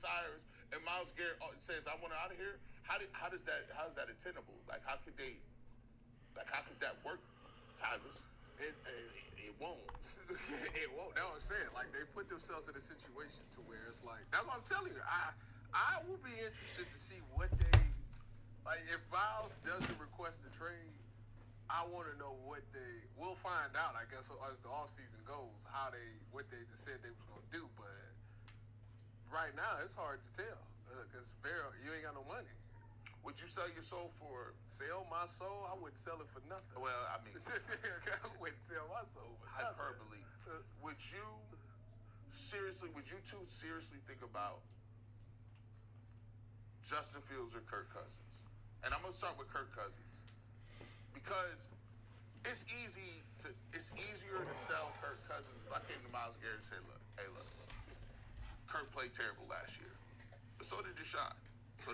retires and Myles Garrett says, "I want out of here." How is that attainable? Like, how could that work, Tyvus? It won't. It won't. That's what I'm saying. Like, they put themselves in a situation to where it's like, that's what I'm telling you. I will be interested to see what they, like, if Miles doesn't request a trade, I want to know we'll find out, I guess, as the offseason goes, what they just said they was going to do. But right now, it's hard to tell because you ain't got no money. Would you sell your soul for? Sell my soul? I wouldn't sell it for nothing. Well, I mean, I wouldn't sell my soul for nothing. Hyperbole. Would you two seriously think about Justin Fields or Kirk Cousins? And I'm gonna start with Kirk Cousins because it's easier to sell Kirk Cousins if I came to Myles Garrett and said, look, Kirk played terrible last year, but so did Deshaun. So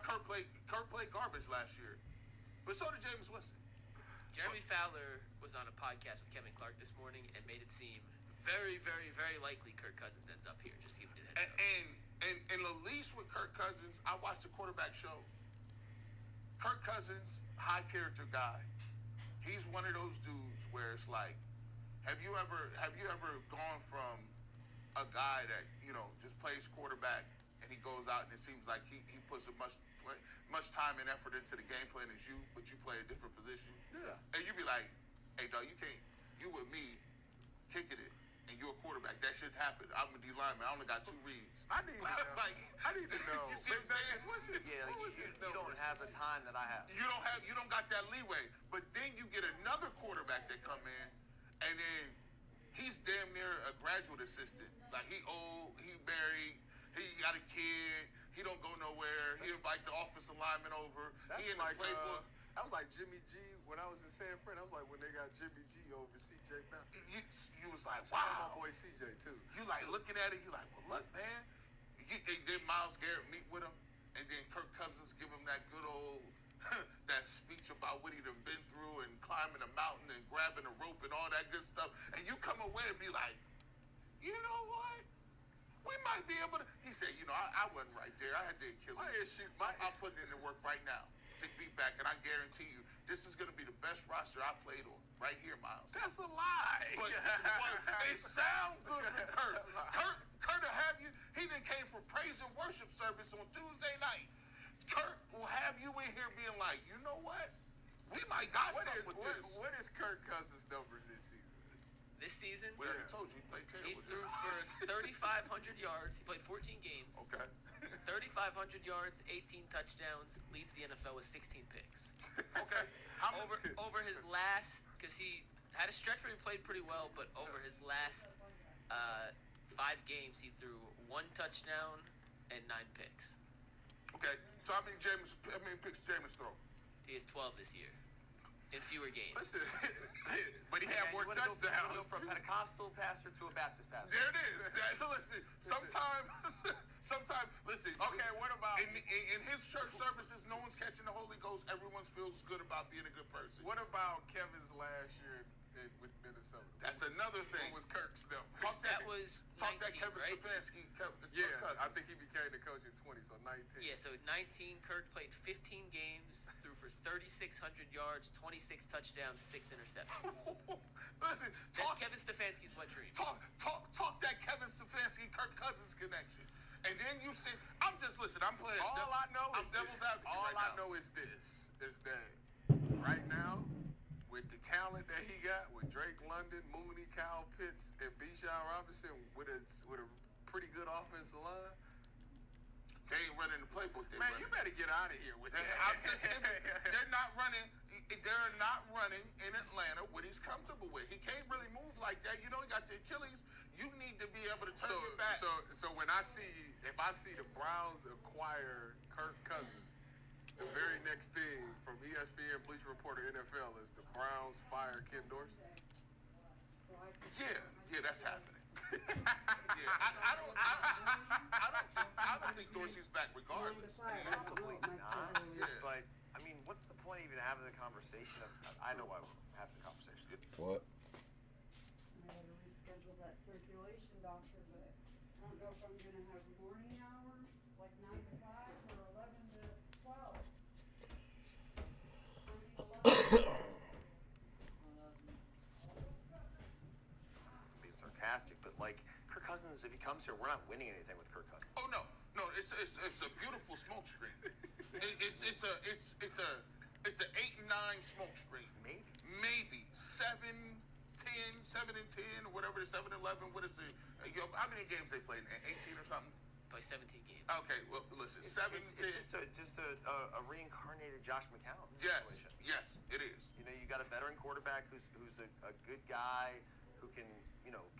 Kirk played garbage last year, but so did Jameis Winston. Jeremy Fowler was on a podcast with Kevin Clark this morning and made it seem very, very, very likely Kirk Cousins ends up here. Just to give you the heads up. And at least with Kirk Cousins, I watched the quarterback show. Kirk Cousins, high character guy. He's one of those dudes where it's like, have you ever gone from a guy that, just plays quarterback and he goes out and it seems like he puts as much time and effort into the game plan as you, but you play a different position? Yeah. And you be like, hey, dog, you with me kicking it, and you're a quarterback. That shouldn't happen. I'm a D lineman. I only got 2 reads. I need to know. I need to know. You see what I'm saying? You don't have the time that I have. You don't got that leeway. But then you get another quarterback that come in, and then he's damn near a graduate assistant. Like, he old, he married, he got a kid, he don't go nowhere. He invite the offensive lineman over. He in the playbook. I was like Jimmy G when I was in San Fran. I was like when they got Jimmy G over CJ Beathard. You was like, wow. My boy CJ too. You like looking at it. You like, well, look, man. Then Myles Garrett meet with him, and then Kirk Cousins give him that good old that speech about what he done been through and climbing a mountain and grabbing a rope and all that good stuff. And you come away and be like, you know what? We might be able to. He said, I wasn't right there. I had the Achilles. I'm putting in the work right now to be back, and I guarantee you, this is going to be the best roster I played on right here, Myles. That's a lie. But it sounds good for Kirk. Kirk will have you. He then came for praise and worship service on Tuesday night. Kirk will have you in here being like, you know what? We might got something with this. What is Kirk Cousins' numbers this season? This season, we already told you he played terrible. He threw for 3,500 yards. He played 14 games. Okay. 3,500 yards, 18 touchdowns, leads the NFL with 16 picks. Okay. Over his last, because he had a stretch where he played pretty well, but over his last 5 games, he threw 1 touchdown and 9 picks. Okay. So how many picks Jameis throw? He has 12 this year. In fewer games. Listen, but he had more touchdowns. You go from a Pentecostal pastor to a Baptist pastor. There it is. Listen, sometimes, listen. Okay, what about... In his church services, no one's catching the Holy Ghost. Everyone feels good about being a good person. What about Kevin's last year with Minnesota? That's another thing. What was Kirk's number? That was 19, that Kevin right? Stefanski. Yeah, I think he became the coach in 20, so 19. Yeah, so 19, Kirk played 15 games, threw for 3,600 yards, 26 touchdowns, 6 interceptions. Listen, that's Kevin Stefanski's wet dream. Talk that Kevin Stefanski, Kirk Cousins connection. And then you see, I'm playing. All I know is devil's advocate all right now. I know is this, is that right now, with the talent that he got, with Drake London, Mooney, Kyle Pitts, and Bijan Robinson, with a pretty good offensive line, they ain't running the playbook. You better get out of here with that. They're not running in Atlanta what he's comfortable with. He can't really move like that. He got the Achilles. You need to be able to turn it back. So when if I see the Browns acquire Kirk Cousins, the very next thing from ESPN, Bleacher Reporter, NFL is the Browns fire Ken Dorsey. Yeah, that's happening. I don't think Dorsey's back regardless. Probably not. Yeah. But I mean, what's the point of even having the conversation? I know why we're having the conversation. What? I had to reschedule that circulation doctor, but if I'm gonna have morning hours, like 9 to 5, or 11 to 12. I mean, 11 I'm being sarcastic, but like Kirk Cousins, if he comes here, we're not winning anything with Kirk Cousins. Oh no, it's a beautiful smoke screen. It's an 8 and 9 smoke screen. Maybe 7 and 10, whatever the 7-11. What is the? How many games they played? 18 or something. Play 17 games. Okay, well listen, It's 7, 10. just a reincarnated Josh McCown Yes, situation. yes, it is. You know, you got a veteran quarterback who's a good guy who can,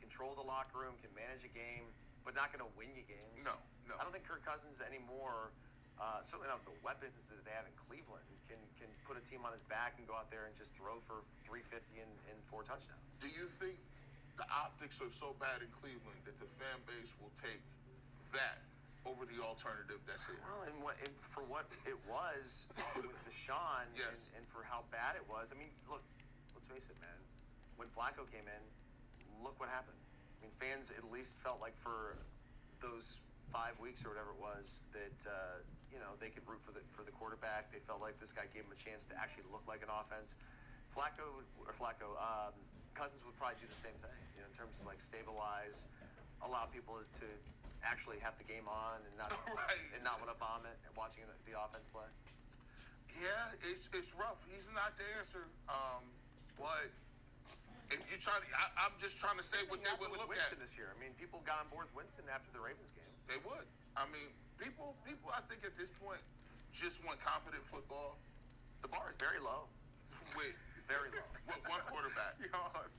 control the locker room, can manage a game, but not going to win you games. No. I don't think Kirk Cousins anymore, certainly not with the weapons that they have in Cleveland, can put a team on his back and go out there and just throw for 350 and 4 touchdowns. Do you think the optics are so bad in Cleveland that the fan base will take that over the alternative that's here? Well, and for what it was with Deshaun, Yes. and for how bad it was. I mean, look, let's face it, man. When Flacco came in, look what happened. I mean, fans at least felt like for those 5 weeks or whatever it was that they could root for the quarterback. They felt like this guy gave them a chance to actually look like an offense. Cousins would probably do the same thing, in terms of like stabilize, allow people to actually have the game on and not Right. and not want to vomit watching the offense play. Yeah, it's rough. He's not the answer. But if you try to, I'm just trying to say what they would with look Winston at. this year. I mean, people got on board with Winston after the Ravens game. They would. I mean, people. I think at this point just want competent football The bar is very low, with very low. one quarterback. Yes.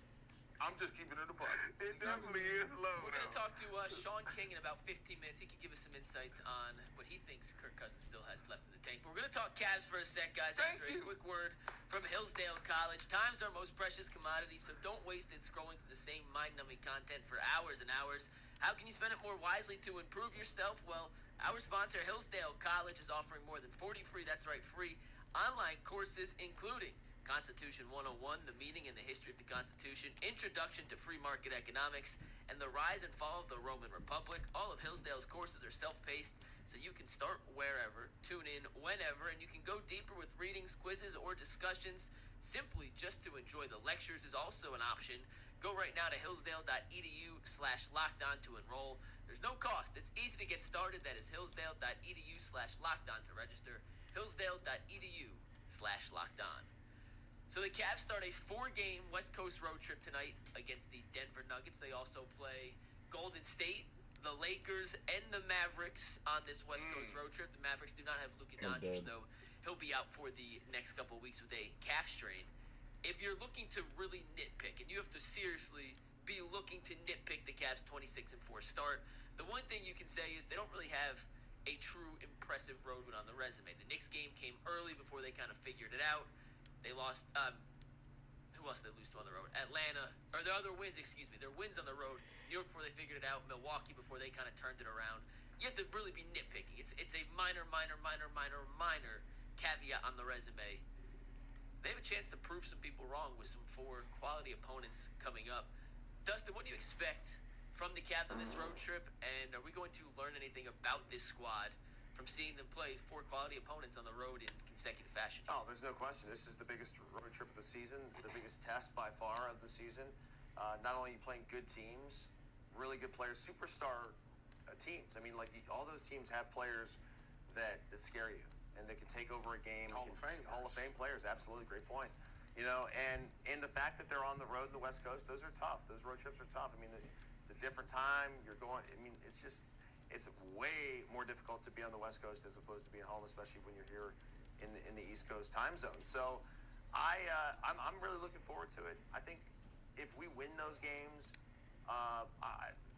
I'm just keeping it a buck. It definitely is low. We're going to talk to Sean King in about 15 minutes. He can give us some insights on what he thinks Kirk Cousins still has left in the tank. But we're going to talk Cavs for a sec, guys. Thank After you. a quick word from Hillsdale College. Time's our most precious commodity, so don't waste it scrolling through the same mind-numbing content for hours and hours. How can you spend it more wisely to improve yourself? Well, our sponsor, Hillsdale College, is offering more than 40 free, that's right, free online courses, including Constitution 101, the meaning and the history of the Constitution, Introduction to Free Market Economics, and the rise and fall of the Roman Republic. All of Hillsdale's courses are self-paced, so you can start wherever, tune in whenever, and you can go deeper with readings, quizzes, or discussions. Simply just to enjoy the lectures is also an option. Go right now to hillsdale.edu/lockdown to enroll. There's no cost. It's easy to get started. That is hillsdale.edu/lockdown to register. hillsdale.edu/lockdown. So the Cavs start a 4-game West Coast road trip tonight against the Denver Nuggets. They also play Golden State, the Lakers, and the Mavericks on this West Coast road trip. The Mavericks do not have Luka Doncic, though. He'll be out for the next couple of weeks with a calf strain. If you're looking to really nitpick, and you have to seriously be looking to nitpick the Cavs' 26-4 start, the one thing you can say is they don't really have a true impressive road win on the resume. The Knicks game came early before they kind of figured it out. They lost. Who else did they lose to on the road? Atlanta, or their other wins, excuse me. Their wins on the road. New York before they figured it out. Milwaukee before they kind of turned it around. You have to really be nitpicky. It's a minor caveat on the resume. They have a chance to prove some people wrong with some 4 quality opponents coming up. Dustin, what do you expect from the Cavs on this road trip? And are we going to learn anything about this squad from seeing them play 4 quality opponents on the road in consecutive fashion? Oh, there's no question. This is the biggest road trip of the season, the biggest test by far of the season. Not only are you playing good teams, really good players, superstar teams. I mean, like all those teams have players that scare you and they can take over a game. Hall of Fame players, absolutely, great point. And the fact that they're on the road in the West Coast, those are tough. Those road trips are tough. I mean, it's a different time. It's way more difficult to be on the West Coast as opposed to being home, especially when you're here in the East Coast time zone. So I'm really looking forward to it. I think if we win those games,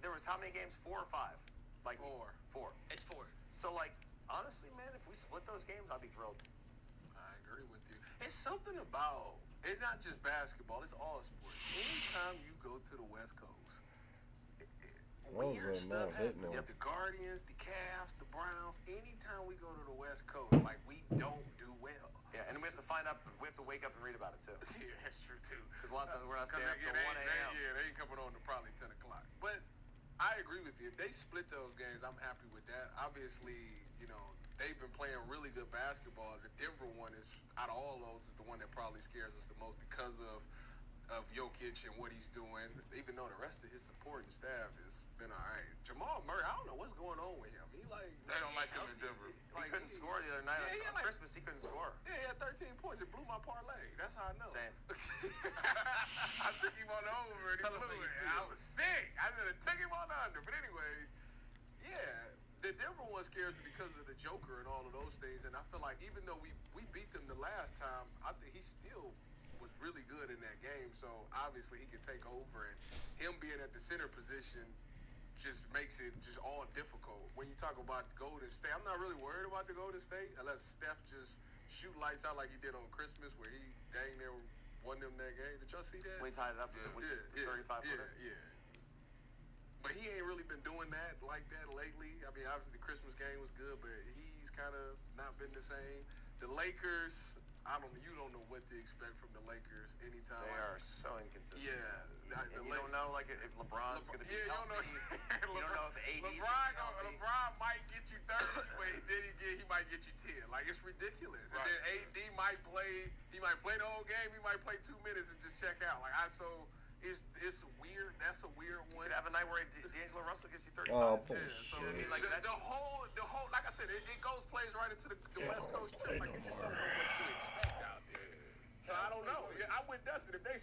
there was how many games? 4 or 5? Like 4. It's 4. So honestly, man, if we split those games, I'd be thrilled. I agree with you. It's something about it's not just basketball; it's all sports. Anytime you go to the West Coast, weird stuff happens. You have the Guardians, the Cavs, the Browns. Anytime we go to the West Coast, we don't do well. Yeah, and we have to we have to wake up and read about it too. Yeah, that's true too. Because a lot of times we're not staying up till 1 a.m. Yeah, they ain't coming on to probably 10 o'clock. But I agree with you. If they split those games, I'm happy with that. Obviously, they've been playing really good basketball. The Denver one is, out of all those, is the one that probably scares us the most because of Jokic and what he's doing, even though the rest of his supporting staff has been all right. Jamal Murray, I don't know what's going on with him. He They don't like him in Denver. He couldn't score the other night. Yeah, On Christmas, he couldn't score. Yeah, he had 13 points. It blew my parlay. That's how I know. Same. I took him on the over and Tell he us blew how you it. feel. I was sick. I should have took him on the under. But anyways, yeah, the Denver one scares me because of the Joker and all of those things. And I feel like even though we beat them the last time, I think he still was really good in that game. So obviously he can take over. And him being at the center position just makes it just all difficult. When you talk about Golden State, I'm not really worried about the Golden State unless Steph just shoot lights out like he did on Christmas where he dang near won them that game. Did y'all see that? When he tied it up with the 35-footer. Yeah. But he ain't really been doing that like that lately. I mean, obviously the Christmas game was good, but he's kind of not been the same. The Lakers, you don't know what to expect from the Lakers anytime. They are so inconsistent. Yeah. And you don't know if LeBron's going to be you healthy. You don't know if AD's going to be healthy. LeBron might get you 30, but he might get you 10. Like, it's ridiculous. Right. And then AD might play the whole game. He might play 2 minutes and just check out. Like, it's weird. That's a weird one. You could have a night where D'Angelo Russell gets you 35. Oh, Yeah, bullshit. so like that- the whole, like I said, it plays right into the West Coast trip. Like, you just don't know what to expect out there. So I don't know. Yeah, I'm with Dustin. If they